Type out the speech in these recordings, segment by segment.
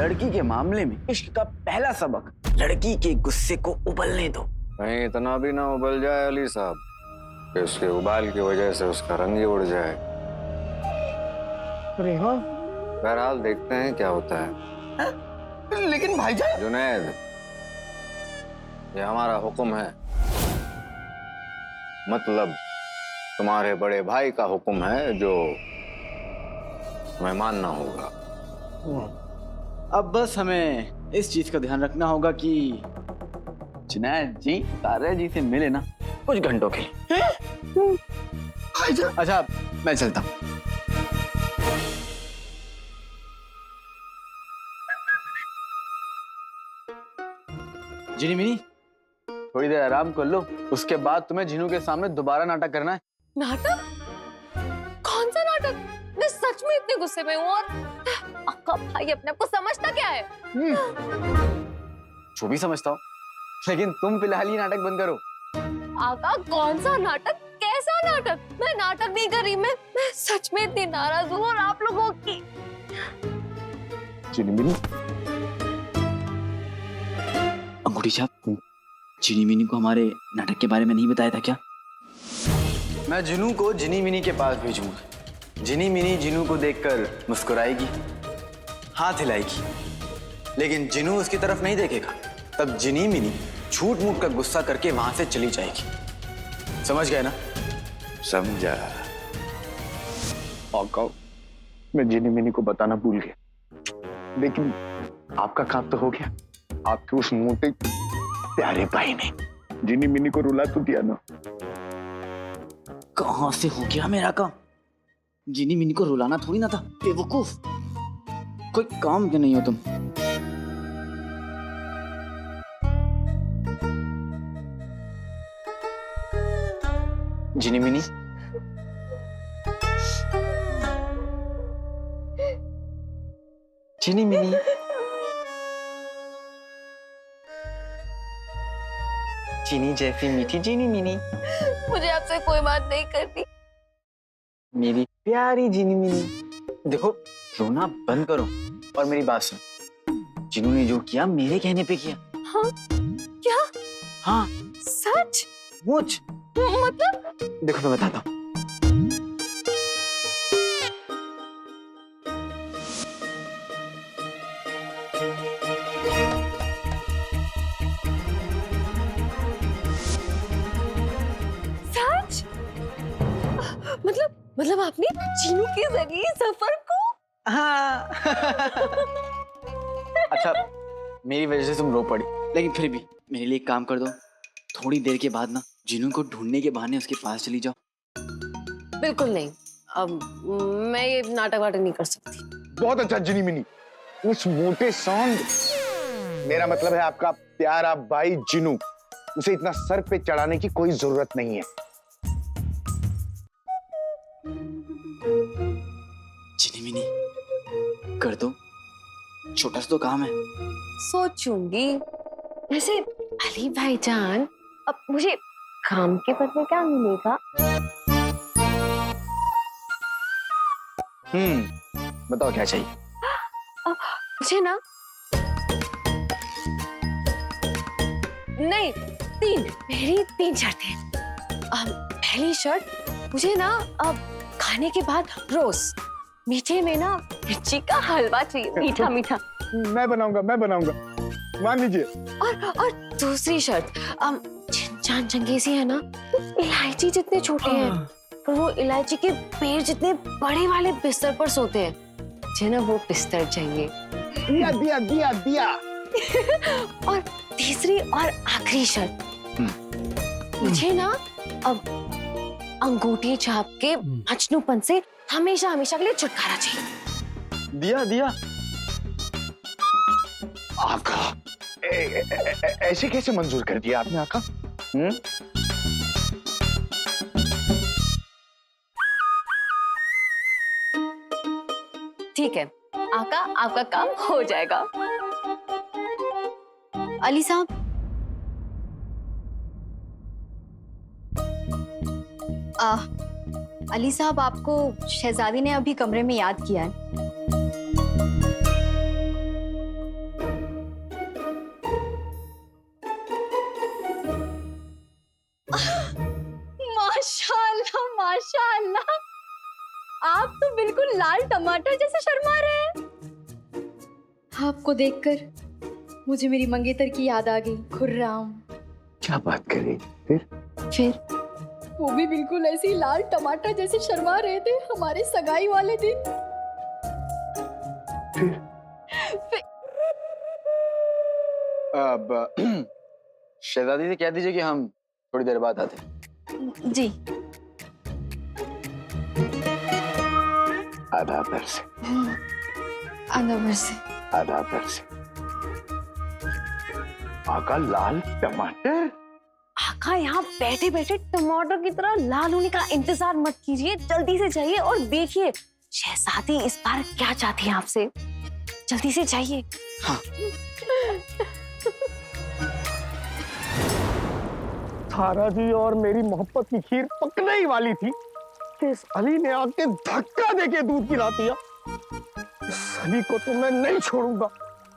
लड़की के मामले में इश्क का पहला सबक, लड़की के गुस्से को उबलने दो। कहीं इतना भी ना उबल जाए अली साहब कि उसके उबाल की वजह से उसका रंग ही उड़ जाए। अरे हाँ, बहरहाल देखते हैं क्या होता है। लेकिन भाईजान। जुनैद, ये हमारा हुक्म है, मतलब तुम्हारे बड़े भाई का हुक्म है जो हमें मानना होगा। अब बस हमें इस चीज का ध्यान रखना होगा कि जुनैद जी तारा जी से मिले ना कुछ घंटों के लिए। अच्छा मैं चलता हूँ। जिनी मिनी थोड़ी देर आराम कर लो, उसके बाद तुम्हें जिनू के सामने दोबारा नाटक करना है। नाटक? कौन सा नाटक? मैं सच में इतने गुस्से में हूँ और आपका भाई अपने आप को समझता क्या है? जो भी समझता हूँ, लेकिन तुम फिलहाल ये नाटक बंद करो। आका कौन सा नाटक? कैसा नाटक? मैं नाटक नहीं कर रही, मैं सच में इतनी नाराज हूँ और आप लोगों की। जिनी मिनी, अंगूठी छाप, जिनी मिनी को हमारे नाटक के बारे में नहीं बताया था क्या? मैं जिनू को जिनी मिनी के पास भेजूंगा। जिनी मिनी जिनू को देखकर मुस्कुराएगी, हाथ हिलाएगी, लेकिन जिनू उसकी तरफ नहीं देखेगा। तब जिनी मिनी झूठ मूठ का गुस्सा करके वहां से चली जाएगी। समझ गए ना? समझा। आका, मैं जिनी मिनी को बताना भूल गया, लेकिन आपका काम तो हो गया। आपके उस मोटे प्यारे भाई ने जिनी मिनी को रुला तो दिया ना। कहां से हो गया मेरा काम? जिनी मिनी को रुलाना थोड़ी ना था, बेवकूफ। कोई काम के नहीं हो तुम। जिनी मिनी, जिनी मिनी, चीनी जैसी मीठी जिनी मिनी, मुझे आपसे कोई बात नहीं करनी। मेरी प्यारी जिनी मिनी। देखो, रोना बंद करो और मेरी बात सुन। जिनू ने जो किया मेरे कहने पे किया। हाँ? क्या? हाँ सच? मुझ मतलब? देखो मैं बताता हूँ। सच? मतलब आपने चीनू के जरिए सफर को? हाँ। अच्छा, मेरी वजह से तुम रो पड़ी, लेकिन फिर भी मेरे लिए एक काम कर दो। थोड़ी देर के बाद ना जिनू को ढूंढने के बहाने उसके पास चली जाओ। बिल्कुल नहीं। अब मैं ये नाटक वाटक नहीं कर सकती। बहुत अच्छा जिनी मिनी, उस मोटे सांड, मेरा मतलब है आपका प्यारा भाई जिनू, उसे इतना सर पे चढ़ाने की कोई जरूरत नहीं है। जिनी मिनी कर दो, छोटा सा तो काम है। सोचूंगी। वैसे अली भाईजान, अब मुझे काम के बदले क्या मिलेगा? बताओ क्या चाहिए? मुझे ना नहीं, मेरी तीन शर्तें। पहली शर्त, मुझे ना अब खाने के बाद रोज मीठे में ना मिर्ची का हलवा चाहिए, मीठा मीठा। मैं बनाऊंगा, मान लीजिए। और दूसरी शर्त, जान चंगेजी है ना, इलायची जितने छोटे हैं पर वो इलायची के पेड़ जितने बड़े वाले बिस्तर पर सोते हैं। मुझे ना वो बिस्तर चाहिए। दिया दिया दिया दिया। और तीसरी और आखिरी शर्त, मुझे ना अब अंगूठी छाप के मजनूपन से हमेशा हमेशा के लिए छुटकारा चाहिए। दिया दिया। आका, ऐसे कैसे मंजूर कर दिया आपने आका? ठीक है आका, आपका काम हो जाएगा। अली साहब, अली साहब, आपको शहजादी ने अभी कमरे में याद किया है। लाल टमाटर जैसे शर्मा रहे हैं। आपको देखकर मुझे मेरी मंगेतर की याद आ गई, खुर्राम। क्या बात कर रही? फिर वो भी बिल्कुल ऐसे ही लाल टमाटर जैसे शर्मा रहे थे हमारे सगाई वाले दिन। अब शहजादी से कह दीजिए कि हम थोड़ी देर बाद आते हैं। जी। आधा पैर से, अंदर से। आधा पैर से। आका लाल टमाटर? आका यहाँ बैठे बैठे टमाटर की तरह लाल होने का इंतजार मत कीजिए, जल्दी से जाइए और देखिए शहजादी इस बार क्या चाहती है आपसे। जल्दी से जाइए। हाँ। सारा जी और मेरी मोहब्बत की खीर पकने ही वाली थी कि इस अली ने आके धक्का देके दूध पिला दिया। इस अली को तो मैं नहीं छोड़ूंगा।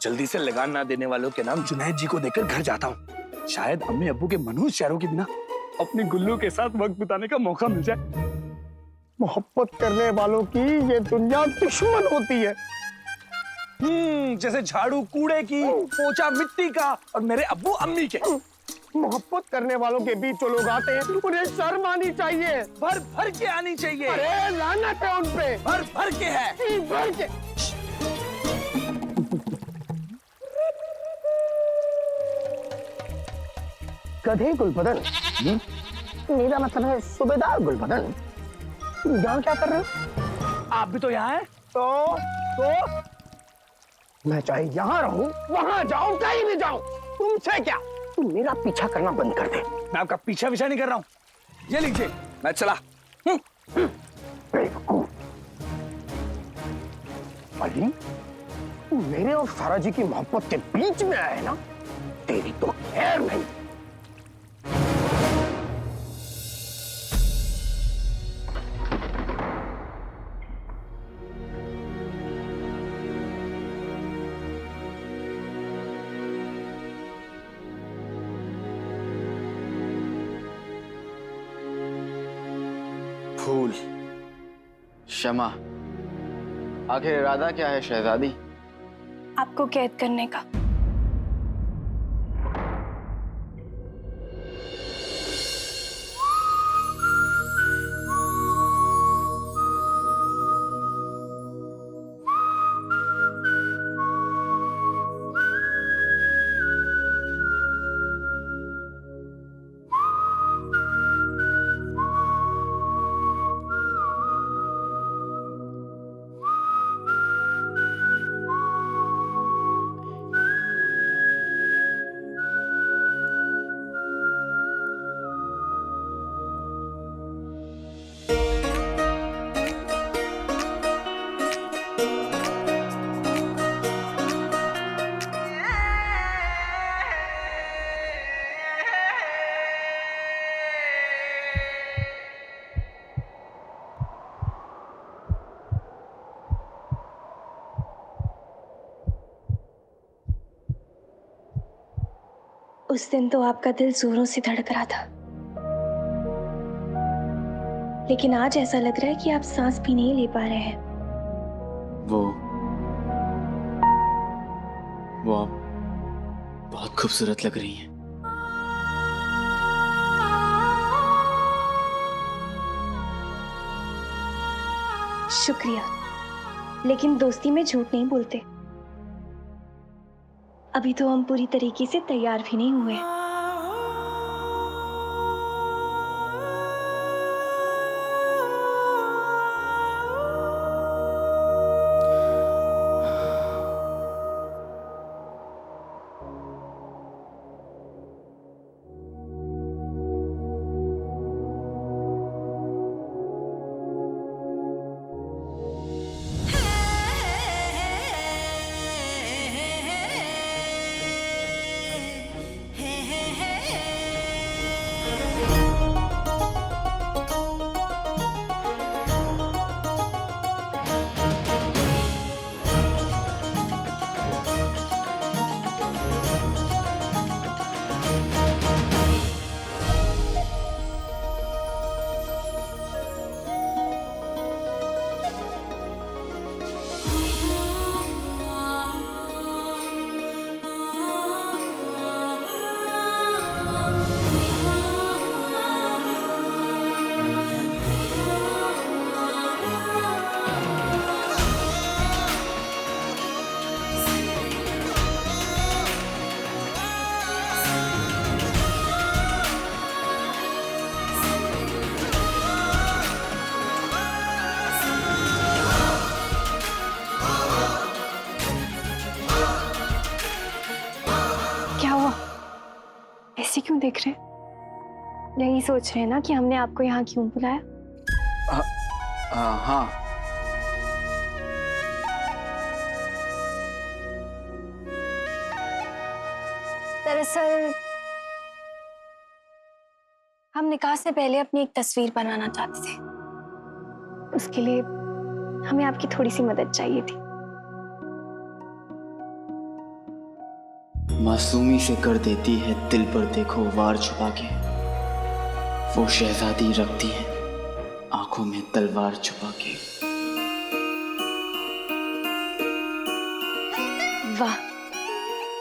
जल्दी से लगान ना देने वालों के नाम जुनैद जी को देकर घर जाता हूँ। शायद अम्मी अब्बू के मनहूस शहरों के बिना अपनी गुल्लू के साथ वक्त बिताने का मौका मिल जाए। मोहब्बत करने वालों की ये दुनिया दुश्मन होती है। जैसे झाड़ू कूड़े की, पोछा मिट्टी का और मेरे अब्बू अम्मी के। मोहब्बत करने वालों के बीच जो लोग आते हैं उन्हें शर्म आनी चाहिए। भर भर के आनी चाहिए। अरे लानत है उन पे। भर भर के है। भर के। गधे गुलबदन, मेरा मतलब है सूबेदार गुलबदन। यहाँ क्या कर रहे हो? आप भी तो यहाँ हैं। तो मैं चाहे यहाँ रहूं, वहां जाऊं, कहीं भी जाऊं, तुमसे क्या? तुम मेरा पीछा करना बंद कर दे। मैं आपका पीछा नहीं कर रहा हूँ। ये लीजिए, मैं चला। बेवकूफ। अली, तू मेरे और सारा जी की मोहब्बत के बीच में आया है ना, तेरी तो खैर नहीं। फूल, क्षमा, आखिर इरादा क्या है शहजादी? आपको कैद करने का। उस दिन तो आपका दिल जोरों से धड़क रहा था, लेकिन आज ऐसा लग रहा है कि आप सांस भी नहीं ले पा रहे हैं। वो आप बहुत खूबसूरत लग रही हैं। शुक्रिया, लेकिन दोस्ती में झूठ नहीं बोलते। अभी तो हम पूरी तरीके से तैयार भी नहीं हुए। ऐसे क्यों देख रहे हैं? यही सोच रहे हैं ना कि हमने आपको यहाँ क्यों बुलाया? हाँ। दरअसल हम निकाह से पहले अपनी एक तस्वीर बनाना चाहते थे। उसके लिए हमें आपकी थोड़ी सी मदद चाहिए थी। मासूमी से कर देती है दिल पर देखो वार छुपा के, वो शहजादी रखती है आंखों में तलवार छुपा के। वाह,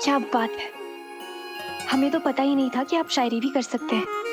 क्या बात है। हमें तो पता ही नहीं था कि आप शायरी भी कर सकते हैं।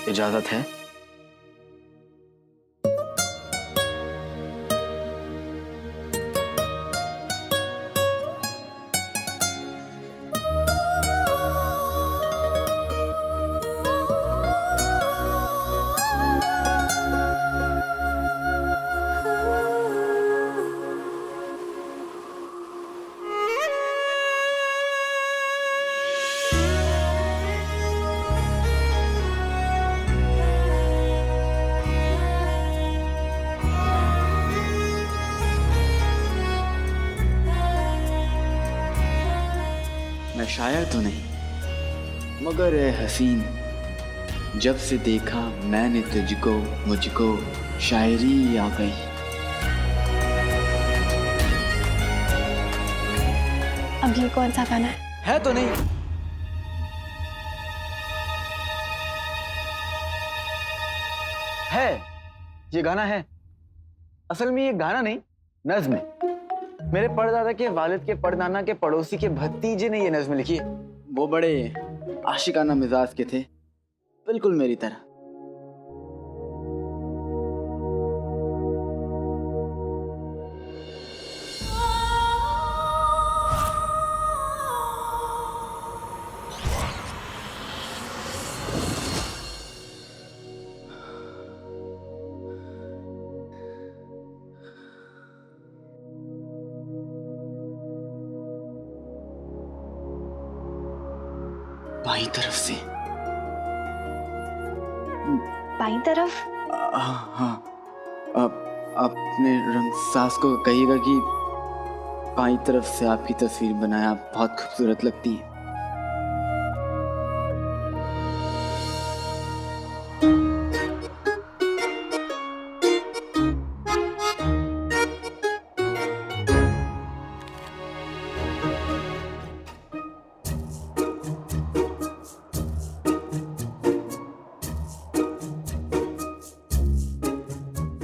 इजाजत है? मैं शायर तो नहीं, मगर ए हसीन, जब से देखा मैंने तुझको मुझको शायरी आ गई। अब ये कौन सा गाना है तो नहीं? है, ये गाना है। असल में ये गाना नहीं, नज्म है। मेरे परदादा के वालिद के परदाना के पड़ोसी के भतीजे ने ये नज्म लिखी है। वो बड़े आशिकाना मिजाज के थे, बिल्कुल मेरी तरह। बाईं तरफ से। बाईं तरफ? हाँ, अपने रंग सास को कहिएगा कि बाईं तरफ से आपकी तस्वीर बनाया, बहुत खूबसूरत लगती है।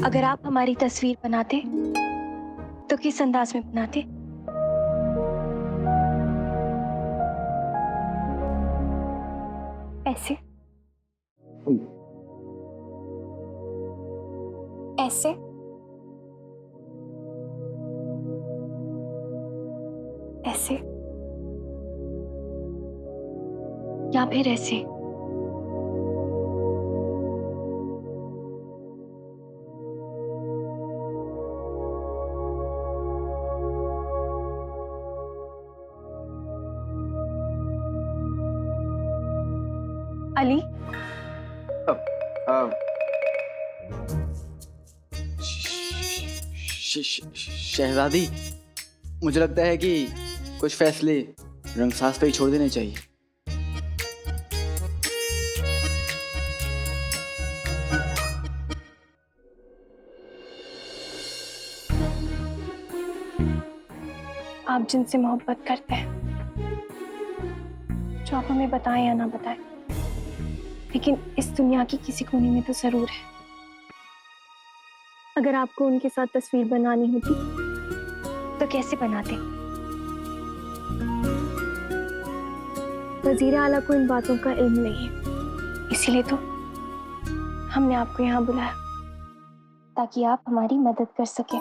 अगर आप हमारी तस्वीर बनाते तो किस अंदाज में बनाते? ऐसे? ऐसे? ऐसे? या फिर ऐसे? अली, शहजादी, मुझे लगता है कि कुछ फैसले रंगसाज पे ही छोड़ देने चाहिए। आप जिनसे मोहब्बत करते हैं, जो आप हमें बताएं या ना बताएं, लेकिन इस दुनिया की किसी कोने में तो जरूर है। अगर आपको उनके साथ तस्वीर बनानी होती तो कैसे बनाते? वजीर आला को इन बातों का इल्म नहीं है, इसीलिए तो हमने आपको यहाँ बुलाया ताकि आप हमारी मदद कर सकें।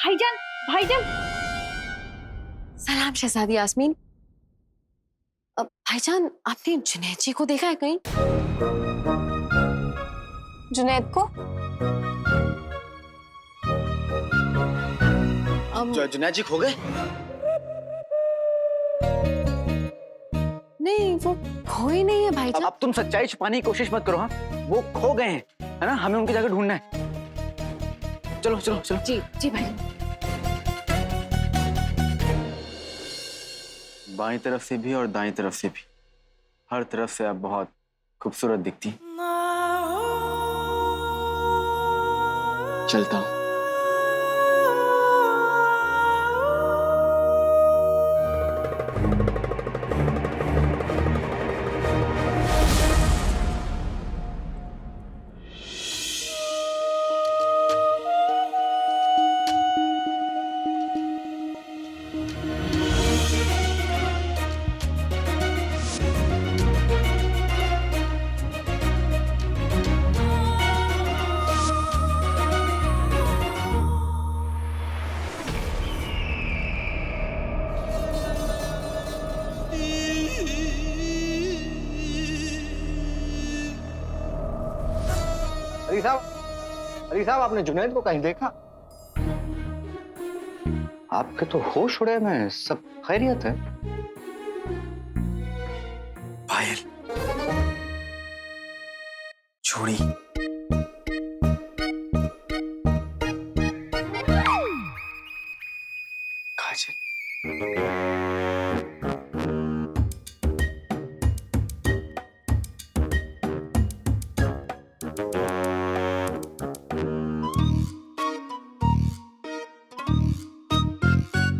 भाईजान, भाईजान। सलाम शहजादी यास्मीन। भाईजान, आपने जुनैद जी को देखा है कहीं? जुनैद को? जुनैद जी खो गए? नहीं, वो खोए नहीं है भाईजान। अब तुम सच्चाई छुपाने की कोशिश मत करो। हाँ, वो खो गए हैं, है ना? हमें उनकी जगह ढूंढना है। चलो चलो चलो। जी जी भाई। बाईं तरफ से भी और दाईं तरफ से भी, हर तरफ से आप बहुत खूबसूरत दिखती। चलता हूँ। अली साहब, आपने जुनैद को कहीं देखा? आपके तो होश उड़े में, सब खैरियत है? पायल, चूड़ी, काजल।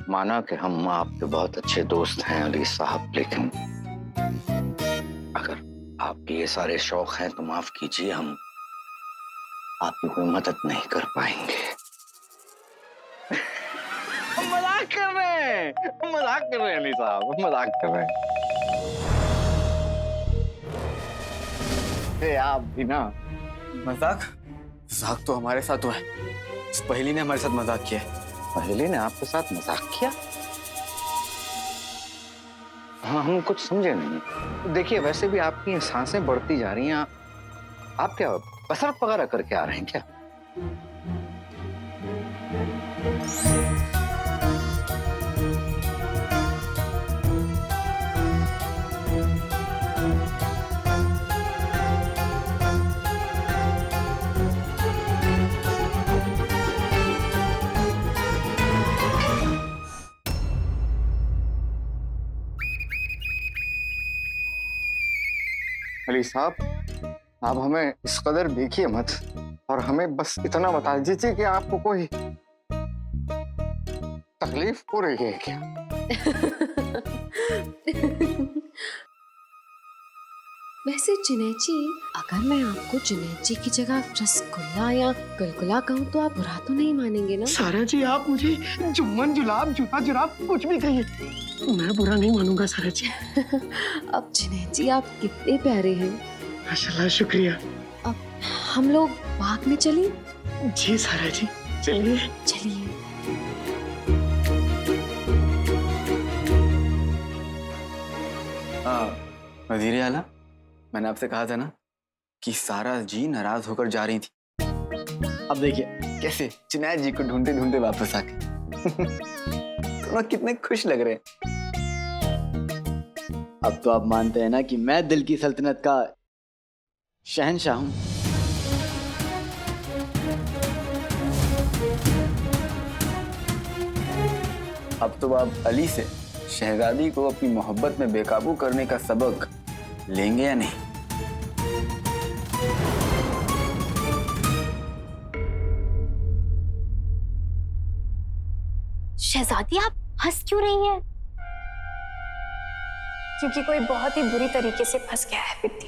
माना कि हम आपके बहुत अच्छे दोस्त हैं अली साहब, लेकिन अगर आपके ये सारे शौक हैं तो माफ कीजिए, हम आपकी कोई मदद नहीं कर पाएंगे। मजाक कर रहे हैं, मजाक कर रहे हैं अली साहब, मजाक कर रहे हैं। आप भी ना। मजाक? मजाक तो हमारे साथ हुआ है। इस पहेली ने हमारे साथ मजाक किया है। पहले ने आपके साथ मजाक किया? हाँ, हम कुछ समझे नहीं। देखिए, वैसे भी आपकी ये सांसें बढ़ती जा रही हैं। आप क्या कसरत वगैरह करके आ रहे हैं क्या? अली साहब, आप हमें इस कदर देखिए मत, और हमें बस इतना बता दीजिए कि आपको कोई तकलीफ हो रही है क्या? वैसे जुनैद जी, अगर मैं आपको जुनैद जी की जगह रसगुल्ला या गुलगुला कहूँ तो आप बुरा तो नहीं मानेंगे ना? सारा जी, आप मुझे जुम्मन जुलाब जूता जुराब कुछ भी कहिए, मैं बुरा नहीं मानूंगा सारा जी। अब जुनैद जी, आप कितने प्यारे हैं। माशाल्लाह, शुक्रिया। अब हम लोग बाग में चलें? जी सारा जी, चलिए। चलिए। वजीर आला, मैंने आपसे कहा था ना कि सारा जी नाराज होकर जा रही थी। अब देखिए कैसे जुनैद जी को ढूंढते ढूंढते वापस आ गए। दोनों कितने खुश लग रहे हैं। अब तो आप मानते हैं ना कि मैं दिल की सल्तनत का शहंशाह हूं। अब तो आप अली से शहजादी को अपनी मोहब्बत में बेकाबू करने का सबक लेंगे या नहीं? शहजादी, आप हंस क्यों रही हैं? क्योंकि कोई बहुत ही बुरी तरीके से फंस गया है बिट्टी।